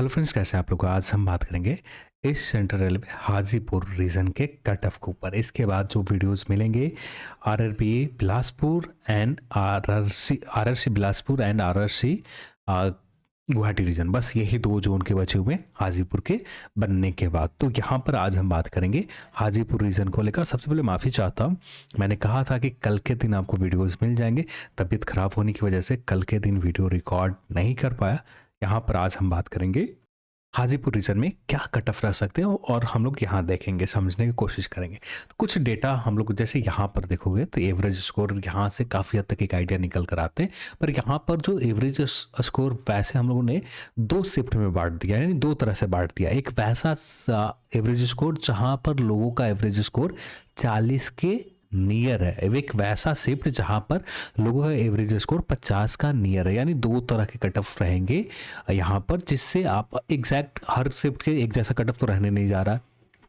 Hello friends, कैसे हैं आप लोग। आज हम बात करेंगे इस सेंट्रल रेलवे हाजीपुर रीजन के कट ऑफ के ऊपर। इसके बाद जो वीडियोस मिलेंगे RRB Bilaspur and RRC Bilaspur and RRC Guwahati region, बस यही दो जोन के बचे हुए हाजीपुर के बनने के बाद। तो यहाँ पर आज हम बात करेंगे हाजीपुर रीजन को लेकर। सबसे पहले माफ़ी चाहता हूँ, मैंने कहा था कि कल के दिन आपको वीडियोस मिल जाएंगे, तबीयत खराब होने की वजह से कल के दिन वीडियो रिकॉर्ड नहीं कर पाया। यहाँ पर आज हम बात करेंगे हाजीपुर रीजन में क्या कट ऑफ रह सकते हैं और हम लोग यहाँ देखेंगे, समझने की कोशिश करेंगे। तो कुछ डेटा हम लोग जैसे यहाँ पर देखोगे तो एवरेज स्कोर यहाँ से काफ़ी हद तक एक आइडिया निकल कर आते हैं। पर यहाँ पर जो एवरेज स्कोर वैसे हम लोगों ने दो शिफ्ट में बांट दिया, यानी दो तरह से बांट दिया। एक वैसा एवरेज स्कोर जहाँ पर लोगों का एवरेज स्कोर 40 के नियर है, एक वैसा शिफ्ट जहां पर लोगों का एवरेज स्कोर 50 का नियर है। यानी दो तरह के कट ऑफ रहेंगे यहाँ पर, जिससे आप एग्जैक्ट हर शिफ्ट के एक जैसा कट ऑफ तो रहने नहीं जा रहा।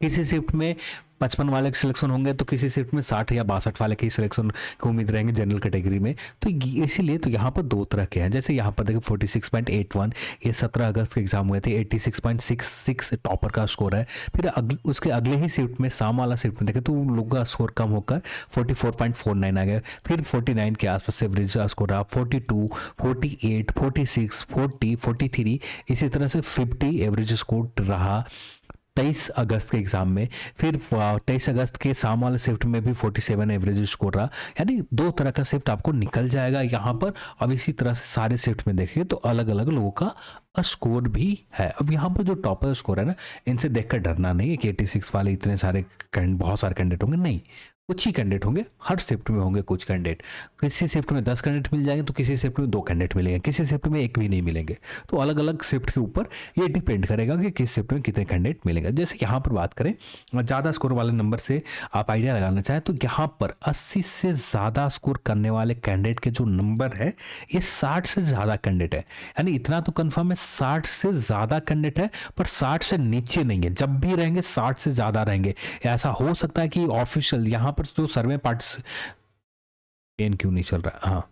किसी शिफ्ट में 55 वाले के सिलेक्शन होंगे तो किसी शिफ्ट में 60 या 62 वाले के सिलेक्शन की उम्मीद रहेंगे जनरल कैटेगरी में। तो इसीलिए तो यहाँ पर दो तरह के हैं। जैसे यहाँ पर देखिए 46.81 ये 17 अगस्त के एग्जाम हुए थे, 86.66 टॉपर का स्कोर है। फिर उसके अगले ही शिफ्ट में शाम वाला शिफ्ट में देखें तो लोगों का स्कोर कम होकर 44.49 आ गया। फिर 49 के आसपास एवरेज स्कोर रहा, 42, 48, 46, 40, 43, इसी तरह से 50 एवरेज स्कोर रहा 23 अगस्त के एग्जाम में। फिर 23 अगस्त के शाम वाले शिफ्ट में भी 47 एवरेज स्कोर रहा। यानी दो तरह का शिफ्ट आपको निकल जाएगा यहाँ पर। अब इसी तरह से सारे शिफ्ट में देखें तो अलग अलग लोगों का स्कोर भी है। अब यहाँ पर जो टॉपर स्कोर है ना, इनसे देखकर डरना नहीं है कि 86 वाले इतने सारे बहुत सारे कैंडिडेट होंगे, नहीं, कुछ ही कैंडिडेट होंगे। हर शिफ्ट में होंगे कुछ कैंडिडेट। किसी शिफ्ट में 10 कैंडिडेट मिल जाएंगे तो किसी शिफ्ट में 2 कैंडिडेट मिलेंगे, किसी शिफ्ट में एक भी नहीं मिलेंगे। तो अलग अलग शिफ्ट के ऊपर ये डिपेंड करेगा कि किस शिफ्ट में कितने कैंडिडेट मिलेंगे। जैसे यहाँ पर बात करें ज़्यादा स्कोर वाले नंबर से आप आइडिया लगाना चाहें तो यहाँ पर 80 से ज़्यादा स्कोर करने वाले कैंडिडेट के जो नंबर है ये 60 से ज़्यादा कैंडिडेट है। यानी इतना तो कन्फर्म है 60 से ज़्यादा कैंडिडेट है, पर 60 से नीचे नहीं है। जब भी रहेंगे 60 से ज़्यादा रहेंगे। ऐसा हो सकता है कि ऑफिशियल यहाँ पर जो सर्वे पेन क्यों नहीं चल रहा है, हाँ,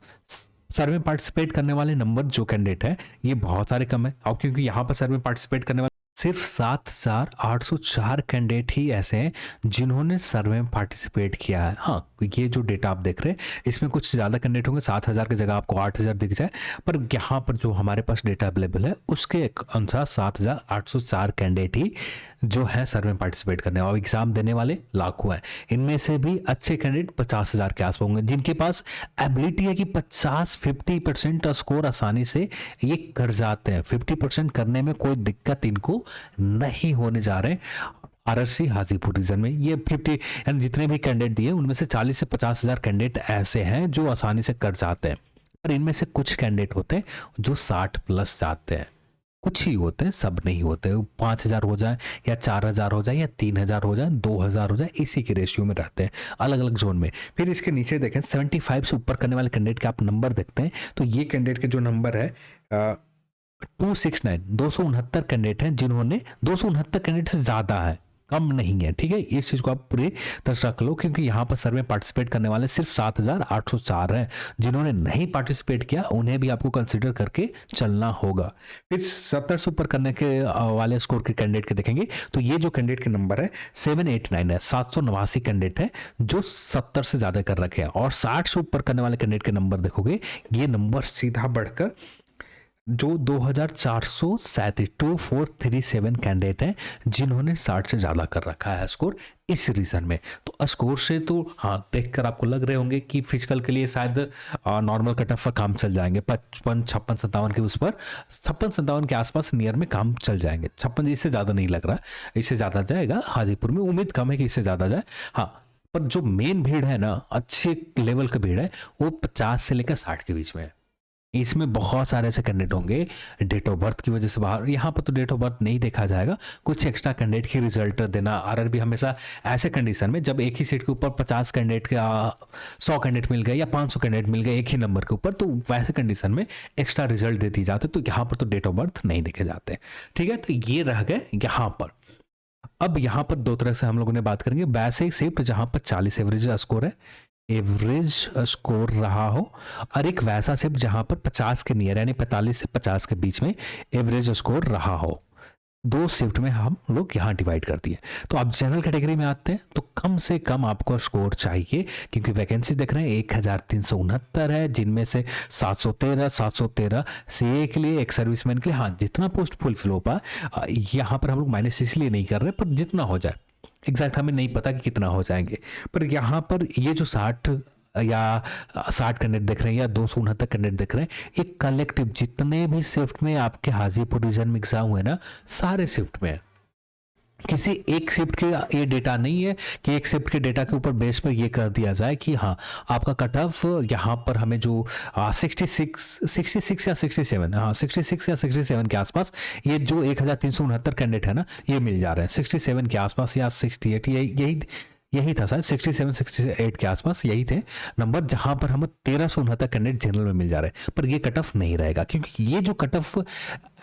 सर्वे में पार्टिसिपेट करने वाले नंबर जो कैंडिडेट है ये बहुत सारे कम है। और क्योंकि यहाँ पर सर्वे में पार्टिसिपेट करने वाले सिर्फ 7,804 कैंडिडेट ही ऐसे हैं जिन्होंने सर्वे में पार्टिसिपेट किया है। हाँ, ये जो डेटा आप देख रहे हैं इसमें कुछ ज़्यादा कैंडिडेट होंगे, 7,000 की जगह आपको 8,000 दिख जाए, पर यहाँ पर जो हमारे पास डेटा अवेलेबल है उसके अनुसार 7,804 कैंडिडेट ही जो है सर्वे में पार्टिसिपेट करने और एग्जाम देने वाले लाखों हैं। इनमें से भी अच्छे कैंडिडेट 50,000 के आसपास होंगे जिनके पास एबिलिटी है कि 50% स्कोर आसानी से ये कर जाते हैं। 50% करने में कोई दिक्कत इनको नहीं होने जा रहे। आरआरसी हाजीपुर रीजन में ये 50 यानी जितने भी कैंडिडेट दिए उनमें से 40 से 50,000 कैंडिडेट ऐसे हैं जो आसानी से कर जाते हैं। पर इनमें से कुछ कैंडिडेट होते हैं जो 60 प्लस जाते हैं, कुछ ही होते हैं, सब नहीं होते। 5,000 हो जाए या 4,000 हो जाए या 3,000 हो जाए, 2,000 हो जाए, इसी के रेशियो में रहते हैं अलग अलग जोन में। फिर इसके नीचे देखें 75 से ऊपर करने वाले कैंडिडेट के आप नंबर देखते हैं तो ये कैंडिडेट के जो नंबर है 269 कैंडिडेट हैं जिन्होंने 269 कैंडिडेट से ज़्यादा है, कम नहीं है। ठीक है, इस चीज़ को आप पूरी तरह से रख लो क्योंकि यहाँ पर सर्वे में पार्टिसिपेट करने वाले सिर्फ 7,804 हैं। जिन्होंने नहीं पार्टिसिपेट किया उन्हें भी आपको कंसिडर करके चलना होगा। फिर 70 से ऊपर करने के वाले स्कोर के कैंडिडेट के देखेंगे तो ये जो कैंडिडेट के नंबर है 789 है, 789 कैंडिडेट है जो 70 से ज़्यादा कर रखे हैं। और 60 से ऊपर करने वाले कैंडिडेट के नंबर देखोगे ये नंबर सीधा बढ़कर जो 2,437 कैंडिडेट हैं जिन्होंने 60 से ज़्यादा कर रखा है स्कोर इस रीजन में। तो स्कोर से तो हाँ देखकर आपको लग रहे होंगे कि फिजिकल के लिए शायद नॉर्मल कट ऑफ का काम चल जाएंगे। 55, 56, 57 के उस पर 56, 57 के आसपास नियर में काम चल जाएंगे। 56 इससे ज़्यादा नहीं लग रहा, इससे ज़्यादा जाएगा हाजीपुर में, उम्मीद कम है कि इससे ज़्यादा जाए। हाँ, पर जो मेन भीड़ है ना, अच्छे लेवल का भीड़ है, वो 50 से लेकर 60 के बीच में है। इसमें बहुत सारे ऐसे कैंडिडेट होंगे डेट ऑफ बर्थ की वजह से बाहर। यहाँ पर तो डेट ऑफ बर्थ नहीं देखा जाएगा, कुछ एक्स्ट्रा कैंडिडेट की रिजल्ट देना। आरआरबी हमेशा ऐसे कंडीशन में जब एक ही सीट के ऊपर 50 कैंडिडेट का 100 कैंडिडेट मिल गए या 500 कैंडिडेट मिल गए एक ही नंबर के ऊपर, तो वैसे कंडीशन में एक्स्ट्रा रिजल्ट देती जाते। तो यहाँ पर तो डेट ऑफ बर्थ नहीं देखे जाते। ठीक है, तो ये रह गए यहाँ पर। अब यहाँ पर दो तरह से हम लोगों ने बात करेंगे। वैसे शिफ्ट जहाँ पर 40 एवरेज स्कोर है, एवरेज स्कोर रहा हो, और एक वैसा शिफ्ट जहां पर 50 के नियर यानी 45 से 50 के बीच में एवरेज स्कोर रहा हो। दो शिफ्ट में हम लोग यहाँ डिवाइड कर दिए। तो आप जनरल कैटेगरी में आते हैं तो कम से कम आपको स्कोर चाहिए, क्योंकि वैकेंसी देख रहे हैं 1369 है, जिनमें से 713 सीए के लिए, एक सर्विसमैन के लिए, हाँ जितना पोस्ट फुलफिल हो पाए। यहाँ पर हम लोग माइनस इसलिए नहीं कर रहे, पर जितना हो जाए, एग्जैक्ट हमें नहीं पता कि कितना हो जाएंगे, पर यहाँ पर ये जो 60 कैंडिडेट देख रहे हैं या 269 कैंडिडेट देख रहे हैं, एक कलेक्टिव जितने भी शिफ्ट में आपके हाजीपुर रीजन में एग्जाम हुए ना, सारे शिफ्ट में, किसी एक शिफ्ट के ये डेटा नहीं है कि एक शिफ्ट के डेटा के ऊपर बेस पर ये कर दिया जाए कि हाँ आपका कट ऑफ यहाँ पर हमें जो 66 या 67, हाँ 66 या 67 के आसपास, ये जो 1369 कैंडिडेट है ना, ये मिल जा रहे हैं 67 के आसपास या 68, यही था शायद 67 68 के आसपास, यही थे नंबर, जहां पर हमें 1369 कैंडिडेट जनरल में मिल जा रहे हैं। पर ये कट ऑफ नहीं रहेगा, क्योंकि ये जो कट ऑफ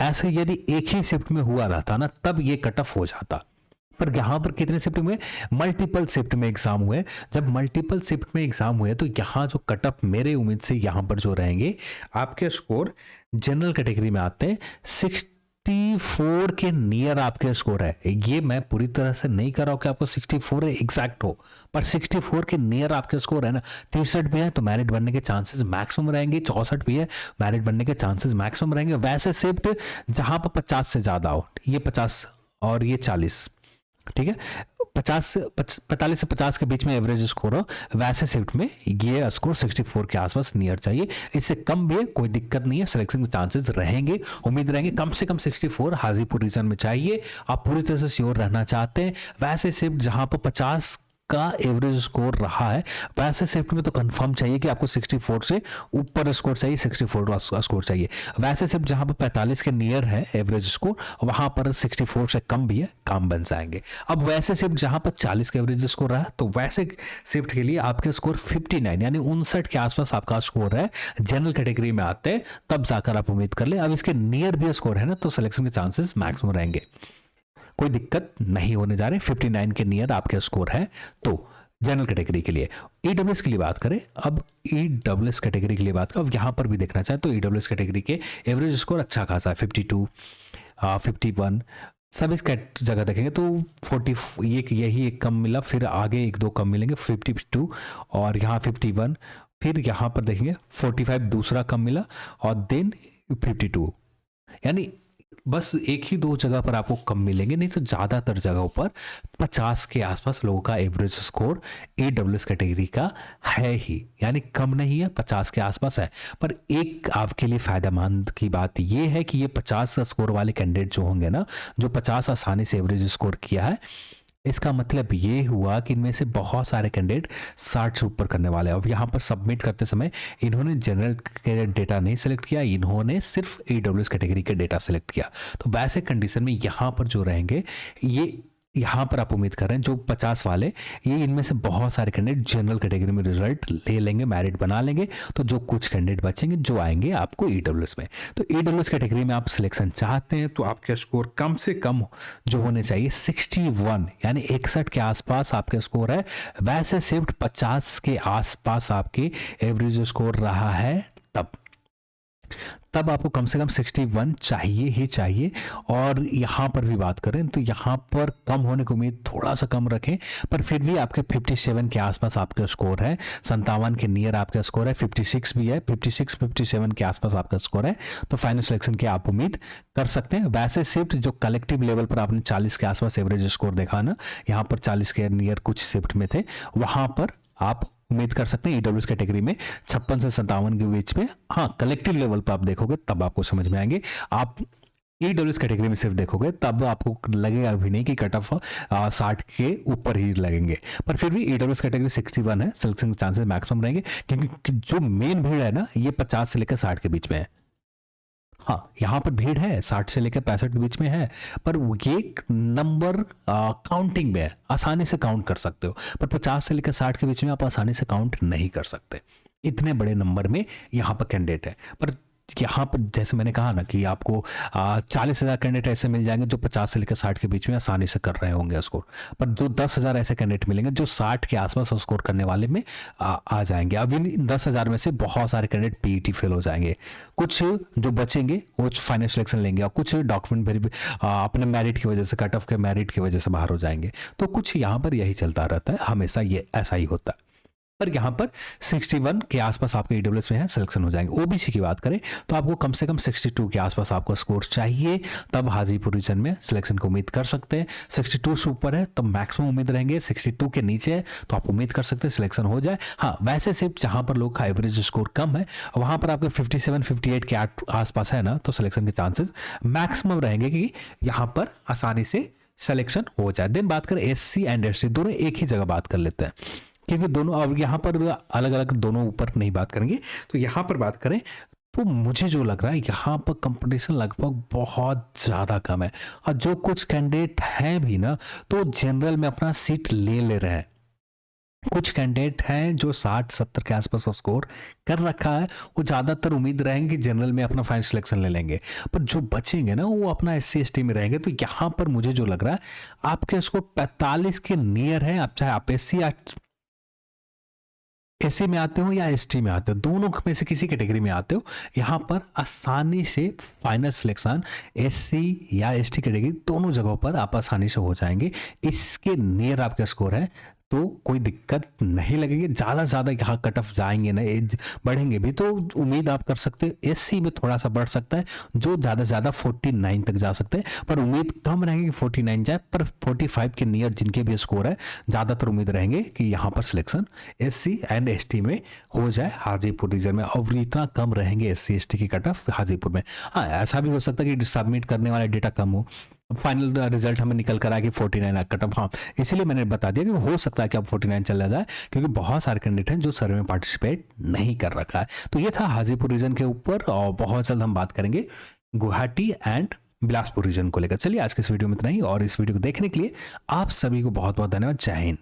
ऐसे यदि एक ही शिफ्ट में हुआ रहता ना, तब ये कट ऑफ हो जाता। पर यहाँ पर कितने शिफ्ट में? मल्टीपल शिफ्ट में एग्जाम हुए। जब मल्टीपल शिफ्ट में एग्जाम हुए तो यहाँ जो कट ऑफ मेरे उम्मीद से यहाँ पर जो रहेंगे आपके स्कोर जनरल कैटेगरी में आते हैं 64 के नियर आपके स्कोर है। ये मैं पूरी तरह से नहीं कर रहा हूँ कि आपको 64 एग्जैक्ट हो, पर 64 के नियर आपके स्कोर है ना, 63 भी है तो मैरिट बनने के चांसेस मैक्सिमम रहेंगे, 64 भी है मैरिट बनने के चांसेस मैक्सिमम रहेंगे। वैसे शिफ्ट जहां पर 50 से ज्यादा हो, ये 50 और ये 40, ठीक है, 45 से 50 के बीच में एवरेज स्कोर हो, वैसे शिफ्ट में ये स्कोर 64 के आसपास नियर चाहिए। इससे कम भी है कोई दिक्कत नहीं है, सिलेक्शन के चांसेस रहेंगे, उम्मीद रहेंगे। कम से कम 64 हाजीपुर रीजन में चाहिए, आप पूरी तरह से श्योर रहना चाहते हैं। वैसे शिफ्ट जहां पर 50 का एवरेज स्कोर रहा है, वैसे शिफ्ट में तो कंफर्म चाहिए कि आपको 64 से ऊपर स्कोर चाहिए, 64 स्कोर चाहिए। वैसे शिफ्ट जहां पर 45 के नियर है एवरेज स्कोर, वहां पर 64 से कम भी है, काम बन जाएंगे। अब वैसे शिफ्ट जहां पर 40 का एवरेज स्कोर रहा, तो वैसे शिफ्ट के लिए आपके स्कोर 59 यानी 59 के आसपास आपका स्कोर है, जनरल कैटेगरी में आते हैं तब जाकर आप उम्मीद कर ले। अब इसके नियर भी स्कोर है ना, तो सिलेक्शन के चांसेस मैक्सिमम रहेंगे, कोई दिक्कत नहीं होने जा रहे। 59 के नियर आपके स्कोर है तो जनरल कैटेगरी के लिए। ईडब्ल्यूएस के लिए बात करें, अब ईडब्ल्यूएस कैटेगरी के लिए बात करें, अब यहाँ पर भी देखना चाहे तो ईडब्ल्यूएस कैटेगरी के एवरेज स्कोर अच्छा खासा है, 52, 51, सब इस जगह देखेंगे तो 40, यही एक कम मिला, फिर आगे एक दो कम मिलेंगे 52 और यहाँ 51, फिर यहाँ पर देखेंगे 45 दूसरा कम मिला और देन 52, यानी बस एक ही दो जगह पर आपको कम मिलेंगे, नहीं तो ज़्यादातर जगहों पर 50 के आसपास लोगों का एवरेज स्कोर ईडब्ल्यूएस कैटेगरी का है ही, यानी कम नहीं है, 50 के आसपास है। पर एक आपके लिए फायदेमंद की बात ये है कि ये 50 का स्कोर वाले कैंडिडेट जो होंगे ना, जो 50 आसानी से एवरेज स्कोर किया है, इसका मतलब ये हुआ कि इनमें से बहुत सारे कैंडिडेट 60 से ऊपर करने वाले हैं। अब यहाँ पर सबमिट करते समय इन्होंने जनरल के डेटा नहीं सेलेक्ट किया, इन्होंने सिर्फ ईडब्ल्यूएस कैटेगरी के डेटा सेलेक्ट किया। तो वैसे कंडीशन में यहाँ पर जो रहेंगे, ये यहाँ पर आप उम्मीद कर रहे हैं जो 50 वाले, ये इनमें से बहुत सारे कैंडिडेट जनरल कैटेगरी में रिजल्ट ले लेंगे, मैरिट बना लेंगे। तो जो कुछ कैंडिडेट बचेंगे जो आएंगे आपको ईडब्ल्यूएस में, तो ईडब्ल्यूएस कैटेगरी में आप सिलेक्शन चाहते हैं तो आपके स्कोर कम से कम जो होने चाहिए 61 यानी 61 के आसपास आपके स्कोर है। वैसे शिफ्ट 50 के आसपास आपके एवरेज स्कोर रहा है, तब आपको कम से कम 61 चाहिए ही चाहिए। और यहाँ पर भी बात करें तो यहाँ पर कम होने की उम्मीद थोड़ा सा कम रखें, पर फिर भी आपके 57 के आसपास आपका स्कोर है, 57 के नियर आपका स्कोर है, 56 भी है, 56 57 के आसपास आपका स्कोर है, तो फाइनल सिलेक्शन की आप उम्मीद कर सकते हैं। वैसे शिफ्ट जो कलेक्टिव लेवल पर आपने 40 के आसपास एवरेज स्कोर देखा ना, यहाँ पर 40 के नियर कुछ शिफ्ट में थे, वहां पर आप उम्मीद कर सकते हैं ईडब्ल्यूएस कैटेगरी में 56 से 57 के बीच में। हाँ, कलेक्टिव लेवल पर आप देखोगे तब आपको समझ में आएंगे। आप ईडब्ल्यूएस कैटेगरी में सिर्फ देखोगे तब आपको लगेगा भी नहीं कि कट ऑफ 60 के ऊपर ही लगेंगे, पर फिर भी ईडब्ल्यूएस कैटेगरी 61 है, सिलेक्शन के चांसेस मैक्सिमम रहेंगे, क्योंकि जो मेन भीड़ है ना, ये 50 से लेकर 60 के बीच में है। हाँ, यहाँ पर भीड़ है 60 से लेकर 65 के बीच में है, पर ये नंबर काउंटिंग में है, आसानी से काउंट कर सकते हो, पर 50 से लेकर 60 के बीच में आप आसानी से काउंट नहीं कर सकते। इतने बड़े नंबर में यहाँ पर कैंडिडेट है, पर यहाँ पर जैसे मैंने कहा ना कि आपको 40,000 कैंडिडेट ऐसे मिल जाएंगे जो 50 से लेकर 60 के बीच में आसानी से कर रहे होंगे स्कोर, पर जो 10,000 ऐसे कैंडिडेट मिलेंगे जो 60 के आसपास स्कोर करने वाले में आ जाएंगे। अब इन 10,000 में से बहुत सारे कैंडिडेट पीईटी फेल हो जाएंगे, कुछ जो बचेंगे वो फाइनल सिलेक्शन लेंगे और कुछ डॉक्यूमेंट वेरी अपने मेरिट की वजह से, कट ऑफ के मेरिट की वजह से बाहर हो जाएंगे। तो कुछ यहाँ पर यही चलता रहता है, हमेशा ये ऐसा ही होता है। पर यहाँ पर 61 के आसपास आपके ईडब्ल्यूएस में है सिलेक्शन हो जाएंगे। ओबीसी की बात करें तो आपको कम से कम 62 के आसपास आपको स्कोर चाहिए, तब हाजीपुर रीजन में सिलेक्शन की उम्मीद कर सकते हैं। 62 से ऊपर है तो मैक्सिमम उम्मीद रहेंगे, 62 के नीचे है तो आप उम्मीद कर सकते हैं सिलेक्शन हो जाए। हाँ, वैसे सिर्फ जहाँ पर लोग का एवरेज स्कोर कम है वहाँ पर आपके 57-58 के आसपास है ना, तो सिलेक्शन के चांसेस मैक्सिमम रहेंगे कि यहाँ पर आसानी से सिलेक्शन हो जाए। देन बात करें एससी एंड एसटी, दोनों एक ही जगह बात कर लेते हैं क्योंकि दोनों अब यहाँ पर अलग अलग दोनों ऊपर नहीं बात करेंगे। तो यहाँ पर बात करें तो मुझे जो लग रहा है यहाँ पर कंपटीशन लगभग बहुत ज़्यादा कम है, और जो कुछ कैंडिडेट हैं भी ना तो जनरल में अपना सीट ले रहे हैं। कुछ कैंडिडेट हैं जो 60-70 के आसपास स्कोर कर रखा है, वो ज़्यादातर उम्मीद रहेंगे कि जनरल में अपना फाइनल सिलेक्शन ले लेंगे, पर जो बचेंगे ना वो अपना एससी एसटी में रहेंगे। तो यहाँ पर मुझे जो लग रहा है आपके स्कोर 45 के नियर है, आप चाहे आप एससी में आते हो या एसटी में आते हो, दोनों में से किसी कैटेगरी में आते हो, यहाँ पर आसानी से फाइनल सिलेक्शन एससी या एसटी कैटेगरी दोनों जगहों पर आप आसानी से हो जाएंगे। इसके नियर आपका स्कोर है तो कोई दिक्कत नहीं लगेगी। ज़्यादा से ज़्यादा यहाँ कट ऑफ जाएंगे ना, एज बढ़ेंगे भी तो उम्मीद आप कर सकते हो एससी में थोड़ा सा बढ़ सकता है, जो ज़्यादा से ज़्यादा 49 तक जा सकते हैं, पर उम्मीद कम रहेगी कि 49 जाए। पर 45 के नियर जिनके भी स्कोर है ज़्यादातर उम्मीद रहेंगे कि यहाँ पर सिलेक्शन एससी एंड एसटी में हो जाए हाजीपुर रीजन में, और इतना कम रहेंगे एससी एसटी की कट ऑफ हाजीपुर में। हाँ, ऐसा भी हो सकता है कि सबमिट करने वाला डेटा कम हो, फाइनल रिजल्ट हमें निकल कर आया कि 49 कट ऑफ। हाँ, इसीलिए मैंने बता दिया कि हो सकता है कि अब 49 चला जाए, क्योंकि बहुत सारे कैंडिडेट हैं जो सर्वे में पार्टिसिपेट नहीं कर रखा है। तो ये था हाजीपुर रीजन के ऊपर, और बहुत जल्द हम बात करेंगे गुवाहाटी एंड बिलासपुर रीजन को लेकर। चलिए आज के इस वीडियो में इतना ही, और इस वीडियो को देखने के लिए आप सभी को बहुत बहुत धन्यवाद। जय हिंद।